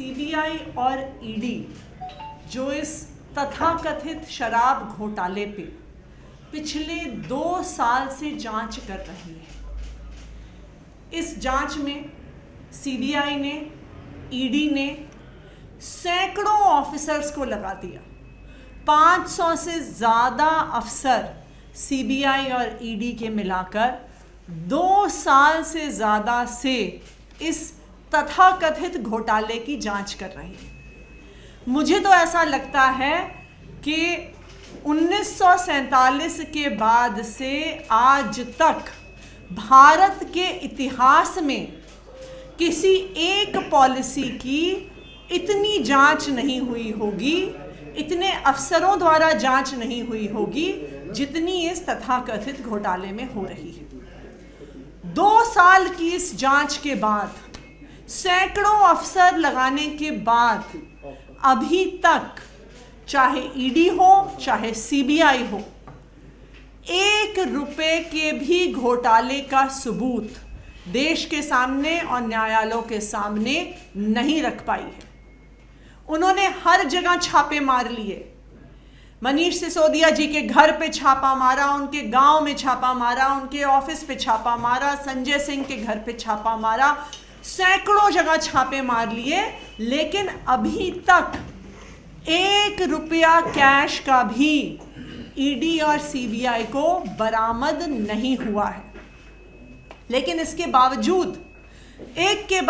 CBI और ED जो इस तथाकथित शराब घोटाले पे पिछले 2 साल से जांच कर रही है। इस जांच में सीबीआई ने, ईडी ने सैकड़ों ऑफिसर्स को लगा दिया। 500 से ज़्यादा अफसर सीबीआई और ईडी के मिलाकर 2 साल से ज़्यादा से इस तथाकथित घोटाले की जांच कर रही है। मुझे तो ऐसा लगता है कि 1947 के बाद से आज तक भारत के इतिहास में किसी एक पॉलिसी की इतनी जांच नहीं हुई होगी, इतने अफसरों द्वारा जांच नहीं हुई होगी जितनी इस तथाकथित घोटाले में हो रही है। 2 साल की इस जांच के बाद, सैकड़ों अफसर लगाने के बाद अभी तक चाहे ईडी हो चाहे सीबीआई हो, 1 रुपए के भी घोटाले का सबूत देश के सामने और न्यायालयों के सामने नहीं रख पाई है। उन्होंने हर जगह छापे मार लिए। मनीष सिसोदिया जी के घर पे छापा मारा, उनके गांव में छापा मारा, उनके ऑफिस पे छापा मारा, संजय सिंह के घर पे छापा मारा, सैकड़ों जगह छापे मार लिए, लेकिन अभी तक 1 रुपया कैश का भी ईडी और सीबीआई को बरामद नहीं हुआ है। लेकिन इसके बावजूद एक के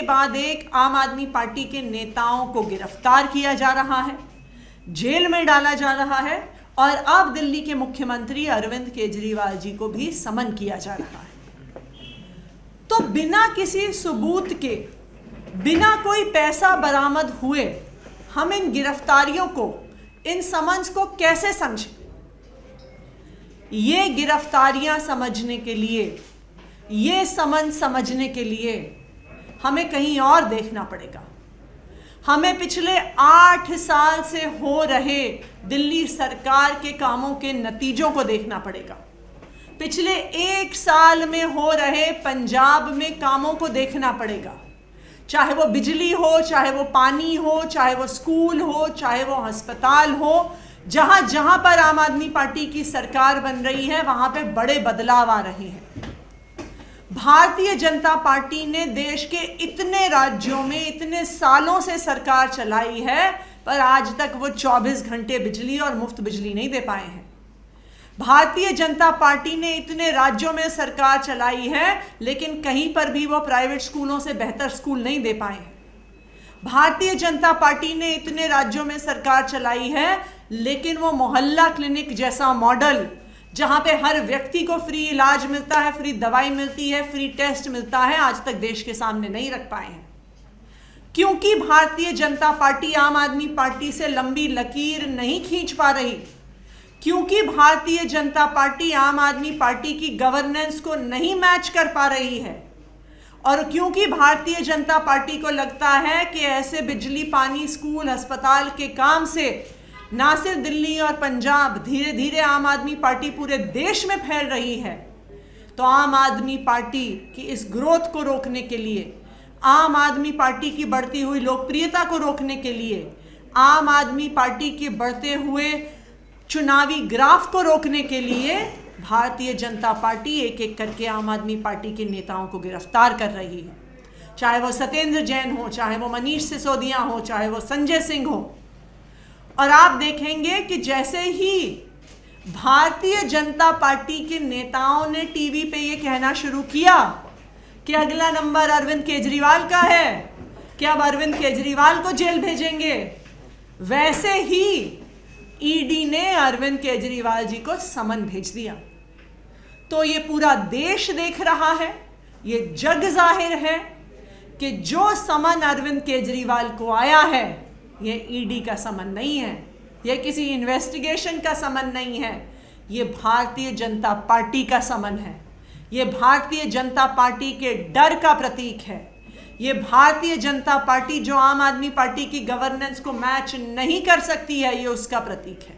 बाद एक आम आदमी पार्टी के नेताओं को गिरफ्तार किया जा रहा है, जेल में डाला जा रहा है और अब दिल्ली के मुख्यमंत्री अरविंद केजरीवाल जी को भी समन किया जा रहा है। तो बिना किसी सबूत के, बिना कोई पैसा बरामद हुए हम इन गिरफ्तारियों को, इन समन्स को कैसे समझें? ये गिरफ्तारियां समझने के लिए, ये समन समझने के लिए हमें कहीं और देखना पड़ेगा। हमें पिछले 8 साल से हो रहे दिल्ली सरकार के कामों के नतीजों को देखना पड़ेगा। पिछले 1 साल में हो रहे पंजाब में कामों को देखना पड़ेगा। चाहे वो बिजली हो, चाहे वो पानी हो, चाहे वो स्कूल हो, चाहे वो अस्पताल हो, जहां जहां पर आम आदमी पार्टी की सरकार बन रही है वहां पे बड़े बदलाव आ रहे हैं। भारतीय जनता पार्टी ने देश के इतने राज्यों में इतने सालों से सरकार चलाई है, पर आज तक वो 24 घंटे बिजली और मुफ्त बिजली नहीं दे पाए हैं। भारतीय जनता पार्टी ने इतने राज्यों में सरकार चलाई है, लेकिन कहीं पर भी वो प्राइवेट स्कूलों से बेहतर स्कूल नहीं दे पाए हैं। भारतीय जनता पार्टी ने इतने राज्यों में सरकार चलाई है, लेकिन वो मोहल्ला क्लिनिक जैसा मॉडल, जहां पे हर व्यक्ति को फ्री इलाज मिलता है, फ्री दवाई मिलती है, फ्री टेस्ट मिलता है, आज तक देश के सामने नहीं रख पाए हैं। क्योंकि भारतीय जनता पार्टी आम आदमी पार्टी से लंबी लकीर नहीं खींच पा रही, क्योंकि भारतीय जनता पार्टी आम आदमी पार्टी की गवर्नेंस को नहीं मैच कर पा रही है, और क्योंकि भारतीय जनता पार्टी को लगता है कि ऐसे बिजली, पानी, स्कूल, अस्पताल के काम से ना सिर्फ दिल्ली और पंजाब, धीरे धीरे आम आदमी पार्टी पूरे देश में फैल रही है। तो आम आदमी पार्टी की इस ग्रोथ को रोकने के लिए, आम आदमी पार्टी की बढ़ती हुई लोकप्रियता को रोकने के लिए, आम आदमी पार्टी के बढ़ते हुए चुनावी ग्राफ को रोकने के लिए भारतीय जनता पार्टी एक एक करके आम आदमी पार्टी के नेताओं को गिरफ्तार कर रही है। चाहे वो सत्येंद्र जैन हो, चाहे वो मनीष सिसोदिया हो, चाहे वो संजय सिंह हो। और आप देखेंगे कि जैसे ही भारतीय जनता पार्टी के नेताओं ने टीवी पे ये कहना शुरू किया कि अगला नंबर अरविंद केजरीवाल का है, कि अब अरविंद केजरीवाल को जेल भेजेंगे, वैसे ही ईडी ने अरविंद केजरीवाल जी को समन भेज दिया। तो ये पूरा देश देख रहा है, ये जग जाहिर है कि जो समन अरविंद केजरीवाल को आया है, ये ईडी का समन नहीं है, ये किसी इन्वेस्टिगेशन का समन नहीं है, ये भारतीय जनता पार्टी का समन है। ये भारतीय जनता पार्टी के डर का प्रतीक है। ये भारतीय जनता पार्टी जो आम आदमी पार्टी की गवर्नेंस को मैच नहीं कर सकती है, ये उसका प्रतीक है।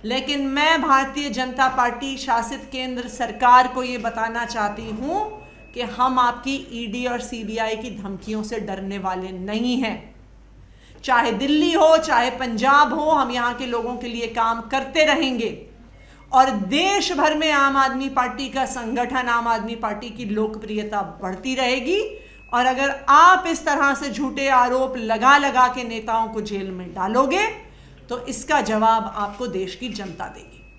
लेकिन मैं भारतीय जनता पार्टी शासित केंद्र सरकार को ये बताना चाहती हूँ कि हम आपकी ईडी और सीबीआई की धमकियों से डरने वाले नहीं हैं। चाहे दिल्ली हो, चाहे पंजाब हो, हम यहाँ के लोगों के लिए काम करते रहेंगे और देश भर में आम आदमी पार्टी का संगठन, आम आदमी पार्टी की लोकप्रियता बढ़ती रहेगी। और अगर आप इस तरह से झूठे आरोप लगा लगा के नेताओं को जेल में डालोगे तो इसका जवाब आपको देश की जनता देगी।